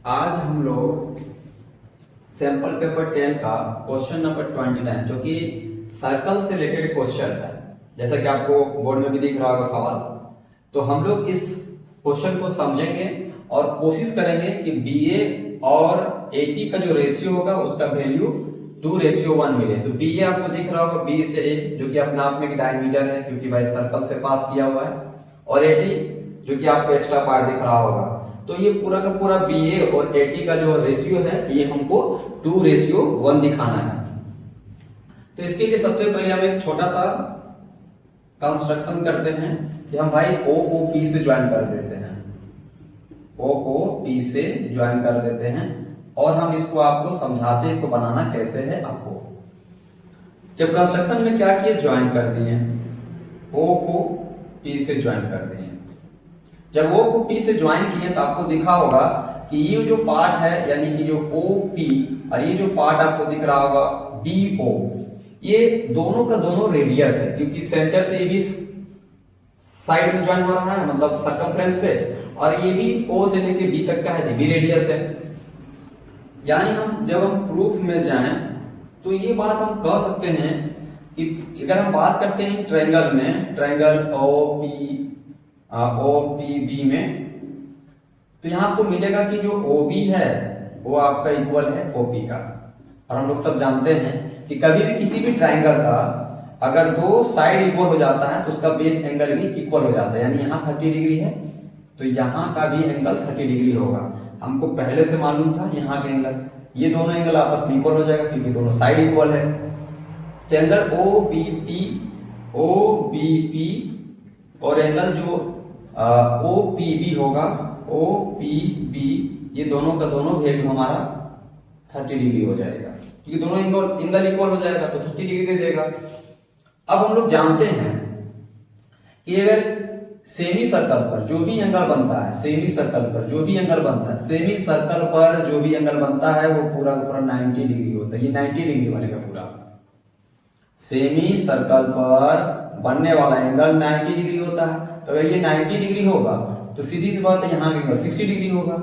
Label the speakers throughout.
Speaker 1: आज हम लोग सैंपल पेपर 10 का क्वेश्चन नंबर 29 जो कि सर्कल से रिलेटेड क्वेश्चन है, जैसा कि आपको बोर्ड में भी दिख रहा होगा सवाल। तो हम लोग इस क्वेश्चन को समझेंगे और कोशिश करेंगे कि BA और AT का जो रेशियो होगा उसका वैल्यू 2:1 मिले। तो BA आपको दिख रहा होगा B से A, जो कि अपने आप में एक डायमीटर है क्योंकि भाई सर्कल से पास किया हुआ है, और AT जो कि आपको एक्स्ट्रा पार्ट दिख रहा होगा। तो ये पूरा का पूरा BA और AT का जो रेशियो है ये हमको 2:1 दिखाना है। तो इसके लिए सबसे पहले हम एक छोटा सा कंस्ट्रक्शन करते हैं कि हम भाई O को P से ज्वाइन कर देते हैं, O को P से ज्वाइन कर देते हैं और हम इसको आपको समझाते हैं इसको बनाना कैसे है। आपको जब कंस्ट्रक्शन में क्या किए, ज्वाइन कर दिए, O को P से ज्वाइन कर दिए। जब O को P से ज्वाइन किए तो आपको दिखा होगा कि ये जो पार्ट है यानी कि जो OP और ये जो पार्ट आपको दिख रहा होगा BO, ये दोनों का दोनों रेडियस है क्योंकि सेंटर से ये भी साइड में ज्वाइन हो रहा है, मतलब सर्कमफ्रेंस पे, और ये भी O से लेके B तक का है, ये भी रेडियस है। यानी हम जब हम प्रूफ में जाएं तो ये बात हम कह सकते हैं कि अगर हम बात करते हैं ट्रायंगल में, ट्रायंगल OPB में, तो यहां आपको मिलेगा कि जो OB है वो आपका इक्वल है OP का। और हम लोग सब जानते हैं कि कभी भी किसी भी ट्रायंगल का अगर दो साइड इक्वल हो जाता है तो उसका बेस एंगल भी इक्वल हो जाता है। यानी यहाँ 30 डिग्री है तो यहाँ का भी एंगल 30 डिग्री होगा। हमको पहले से मालूम था यहाँ के एंगल, ये दोनों एंगल आपस में इक्वल हो जाएगा क्योंकि दोनों साइड इक्वल है। तो एंगल OBP और एंगल जो OPB होगा, OPB, ये दोनों का दोनों वैल्यू हमारा 30 डिग्री हो जाएगा क्योंकि दोनों एंगल इक्वल हो जाएगा तो 30 डिग्री दे देगा। अब हम लोग जानते हैं कि अगर सेमी सर्कल पर जो भी एंगल बनता है, सेमी सर्कल पर जो भी एंगल बनता है, सेमी सर्कल पर जो भी एंगल बनता है वो पूरा का पूरा 90 डिग्री होता है। ये 90 डिग्री बनेगा पूरा। सेमी सर्कल पर बनने वाला एंगल 90 डिग्री होता है। तो अगर ये 90 डिग्री होगा तो सीधी सी बात है यहाँ का एंगल 60 डिग्री होगा,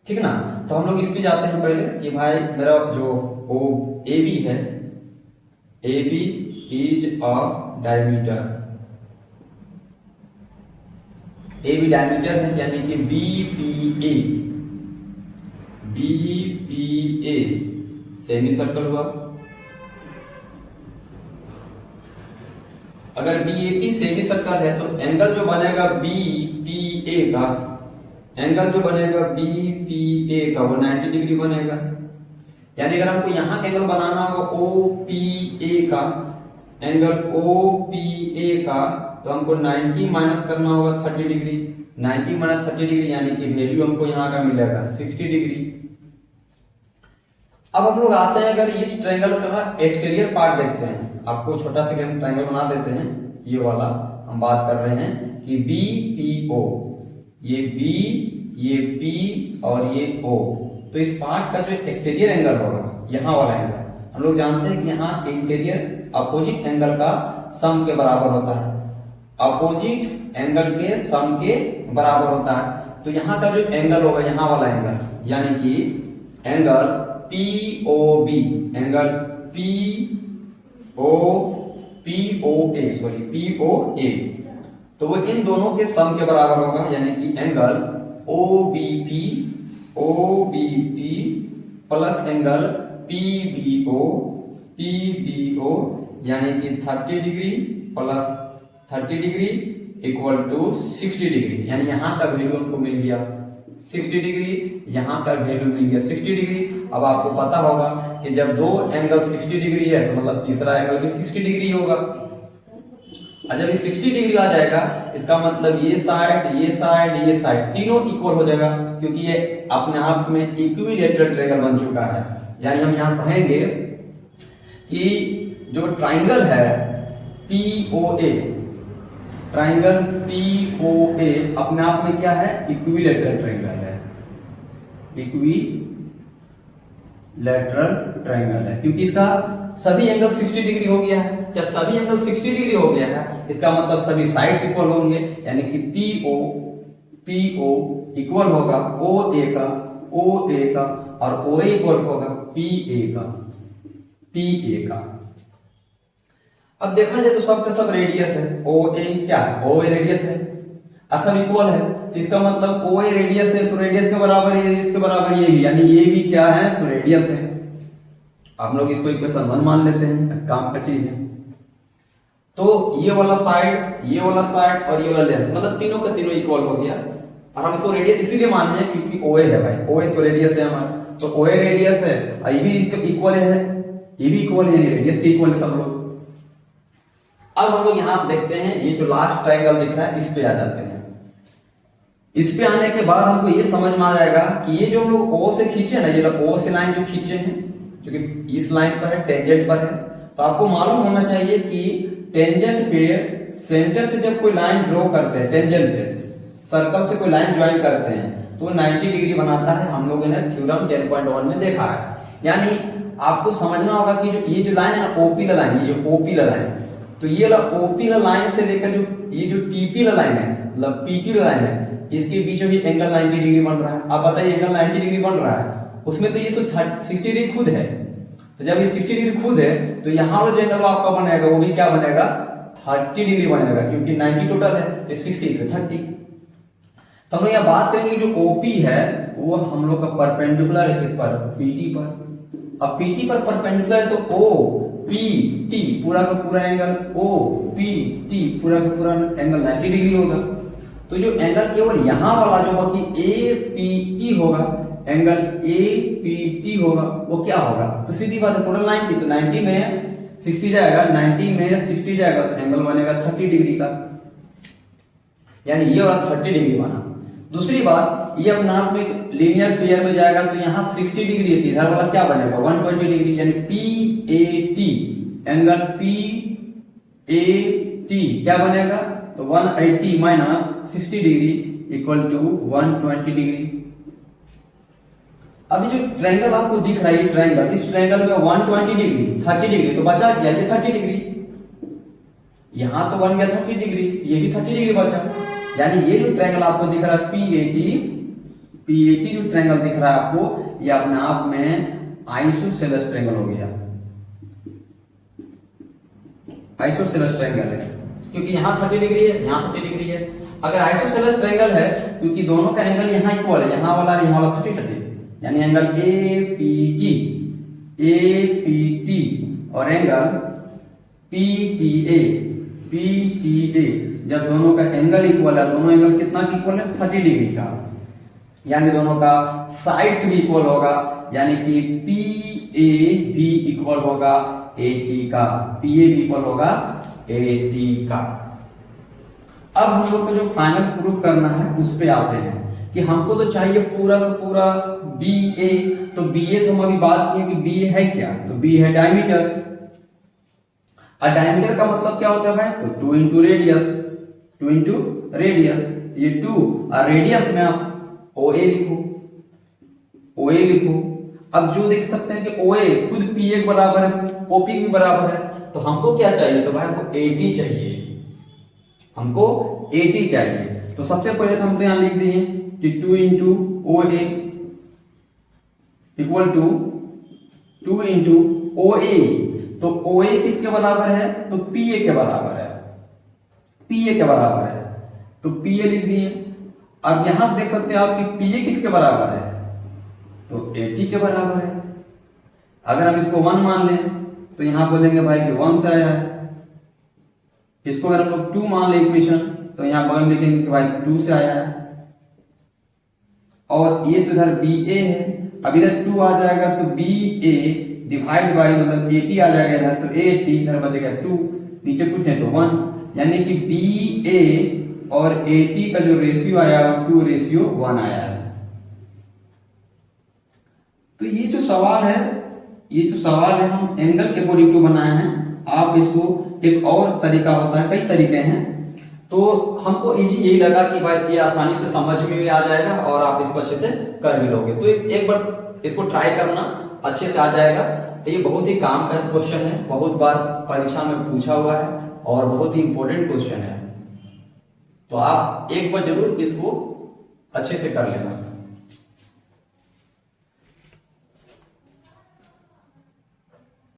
Speaker 1: ठीक ना। तो हम लोग इस पे जाते हैं पहले कि भाई मेरा जो AB है, AB is a diameter, AB diameter है यानी कि BPA सेमी सर्कल हुआ। अगर BAP सेमी सर्कल है तो एंगल जो बनेगा BPA का, एंगल जो बनेगा BPA का वो 90 डिग्री बनेगा। यानी अगर हमको यहाँ का एंगल बनाना होगा OPA का, एंगल OPA का, तो हमको 90 माइनस करना होगा 30 डिग्री। 90 माइनस 30 डिग्री यानी कि वैल्यू हमको यहाँ का मिलेगा 60 डिग्री। अब हम लोग आते हैं अगर इस ट्रायंगल का एक्सटीरियर पार्ट देखते हैं, आपको छोटा सा ट्रायंगल बना देते हैं, ये वाला हम बात कर रहे हैं कि BPO, ये B, ये P और ये O। तो इस पार्ट का जो एक्सटीरियर एंगल होगा, यहाँ वाला एंगल, हम लोग जानते हैं कि यहाँ इंटीरियर अपोजिट एंगल का सम के बराबर होता है, अपोजिट एंगल के सम के बराबर होता है। तो यहाँ का जो एंगल होगा, यहाँ वाला एंगल, यानी कि एंगल POB, एंगल POA, तो वो इन दोनों के सम के बराबर होगा। यानी कि angle OBP plus angle PBO यानी कि 30 degree plus 30 degree equal to 60 degree. यानी यहाँ का वैल्यू हमको मिल गया 60 डिग्री, यहाँ का वैल्यू मिल गया 60 डिग्री। अब आपको पता होगा कि जब दो एंगल 60 डिग्री है तो मतलब तीसरा एंगल भी 60 डिग्री होगा। और जब ये 60 डिग्री आ जाएगा इसका मतलब ये साइड, ये साइड, ये साइड तीनों इक्वल हो जाएगा क्योंकि ये अपने आप में इक्विलैटरल ट्रायंगल बन चुका है। यानी हम यहाँ पढ़ेंगे कि जो ट्रायंगल है POA, ट्रायंगल POA अपने आप में क्या है, इक्विलैटरल ट्रायंगल है, इक्विलैटरल ट्रायंगल है क्योंकि इसका सभी एंगल 60 डिग्री हो गया है। जब सभी एंगल 60 डिग्री हो गया है इसका मतलब सभी साइड्स इक्वल होंगे, यानी कि PO इक्वल होगा ओ ए का, ओ ए का, और ओ ए इक्वल होगा पी ए का, पी ए का। अब देखा जाए तो सब का सब रेडियस है, ओ ए क्या है, ओ ए रेडियस है और सब इक्वल है, तो इसका मतलब ओ ए रेडियस है तो रेडियस के बराबर ये, इसके बराबर ये भी, यानी ये भी क्या है तो रेडियस है। आप लोग इसको इक्वेशन 1 मान लेते हैं, काम का चीज है। तो ये वाला साइड, ये वाला साइड और ये वाला लेंथ, मतलब तीनों का तीनों इक्वल हो गया, और हम इसको रेडियस इसीलिए मान रहे हैं क्योंकि ओ ए है भाई, ओ ए तो रेडियस है हमारा, तो ओ ए रेडियस है और ये भी इक्वल है, ये भी इक्वल है, यानी रेडियस के इक्वल है सब लोग। अब हम लोग यहां देखते हैं, ये जो लास्ट ट्रायंगल दिख रहा है इस पे आ जाते हैं। इस पे आने के बाद हमको ये समझ में आ जाएगा कि ये जो हम लोग ओ से खींचे ना, ये ओ से लाइन जो खींचे हैं, जो कि इस लाइन पर है, टेंजेंट पर है, तो आपको मालूम होना चाहिए कि टेंजेंट पे सेंटर से जब कोई लाइन ड्रॉ करते हैं, टेंजेंट पे सर्कल से कोई लाइन ज्वाइन करते हैं तो 90 डिग्री बनाता है। हम लोगों ने थ्योरम 10.1 में देखा है। यानी आपको समझना होगा कि जो ये जो लाइन है ना, ओपी लाइन, ये जो ओपी लाइन, तो ये ओपी लाइन से लेकर जो ये जो टीपी लाइन है, मतलब पीटी लाइन है, इसके बीच में भी एंगल 90 डिग्री बन रहा है। आप बताइए एंगल 90 डिग्री बन रहा है, उसमें तो ये तो 60 डिग्री खुद है, तो जब ये 60 डिग्री खुद है तो यहाँ वाला जो एंगल आपका बनेगा वो भी क्या बनेगा 30 डिग्री बनेगा, क्योंकि 90 टोटल है तो 60 तो 30। तो हम लोग यहाँ बात करेंगे जो ओपी है वो हम लोग का परपेंडिकुलर है किस पर, पीटी पर। अब पीटी पर परपेंडिकुलर है तो ओ पी टी पूरा का पूरा एंगल, ओ पी टी पूरा का पूरा एंगल 90 डिग्री होगा। तो जो एंगल केवल यहाँ वाला जो होगा कि ए पी टी होगा, एंगल ए पी टी होगा, वो क्या होगा, तो सीधी बात है टोटल 90, तो 90 में 60 जाएगा, 90 में 60 जाएगा तो एंगल बनेगा 30 डिग्री का, यानी ये वाला 30 डिग्री बना। दूसरी बात, ये अब नाप में लीनियर पेयर में जाएगा तो यहाँ 60 डिग्री है, इधर वाला क्या बनेगा 120 डिग्री, यानी P A T angle P A T क्या बनेगा तो 180 minus 60 degree equal to 120 degree. अभी जो ट्रायंगल आपको दिख रहा है ट्रायंगल, इस ट्रायंगल में 120 डिग्री 30 डिग्री, तो बचा क्या ये 30 डिग्री, यहां तो बन गया 30 डिग्री, ये भी 30 डिग्री बचा। यानी ये जो ट्रायंगल आपको दिख रहा है पीएटी जो ट्रायंगल दिख रहा है आपको, ये अपने आप में आइसोसेलेस ट्रायंगल हो गया, आइसोसेलेस ट्रायंगल है क्योंकि यहाँ 30 डिग्री है, यहाँ 30 डिग्री है। अगर आइसोसेलेस ट्रायंगल है क्योंकि दोनों का एंगल यहाँ इक्वल है, यहाँ वाला यहाँ वाला 30, यानी एंगल ए पी टी और एंगल पी टी ए जब दोनों का एंगल इक्वल है, दोनों एंगल कितना की इक्वल है 30 डिग्री का, यानी दोनों का साइड्स भी इक्वल होगा, यानी कि पी ए भी इक्वल होगा ए टी का, पी ए भी इक्वल होगा ए टी का। अब हम लोग को जो फाइनल प्रूफ करना है उस पे आते हैं कि हमको तो चाहिए पूरा का पूरा बी ए, तो बी ए तो हम अभी बात किए कि बी ए है क्या, तो बी है डायमीटर, और डायमीटर का मतलब क्या होता है भाई, तो 2 इंटू रेडियस, 2 इंटू रेडियस, ये 2 और रेडियस में आप ओ ए लिखो, ओ ए लिखो। अब जो देख सकते हैं कि ओ ए खुद पी ए के बराबर है, ओपी के बराबर है, तो हमको क्या चाहिए, तो भाई हमको 80 चाहिए, हमको 80 चाहिए। तो सबसे पहले तो हम तो यहां लिख दिए कि 2 into O A equal to 2 into O A, तो ओ ए किसके बराबर है, तो पी ए के बराबर है, पी ए के बराबर है, तो पी ए लिख दिए। अब यहां से देख सकते हैं आप कि पी ए किसके बराबर है, तो 80 के बराबर है। अगर हम इसको 1 मान लें तो यहां बोलेंगे भाई कि 1 से आया है, इसको अगर हम लोग 2 मान लें इक्वेशन तो यहां बगल में लिखेंगे कि भाई 2 से आया है, और ये तो इधर बी ए है, अब इधर 2 आ जाएगा तो बी ए डिवाइड बाई मतलब 80 आ जाएगा इधर, तो 80 इधर बचेगा 2, नीचे कुछ नहीं तो 1, यानी कि बी ए और 80 का जो रेशियो आया वो 2:1 आया है। तो ये जो सवाल है हम एंगल के अकॉर्डिंग टू बनाए हैं। आप इसको एक और तरीका होता है, कई तरीके हैं, तो हमको इजी यही लगा कि भाई ये आसानी से समझ में भी आ जाएगा और आप इसको अच्छे से कर भी लोगे। तो एक बार इसको ट्राई करना, अच्छे से आ जाएगा। ये बहुत ही काम का क्वेश्चन है, बहुत बार परीक्षा में पूछा हुआ है और बहुत ही इंपॉर्टेंट क्वेश्चन है, तो आप एक बार जरूर इसको अच्छे से कर लेना।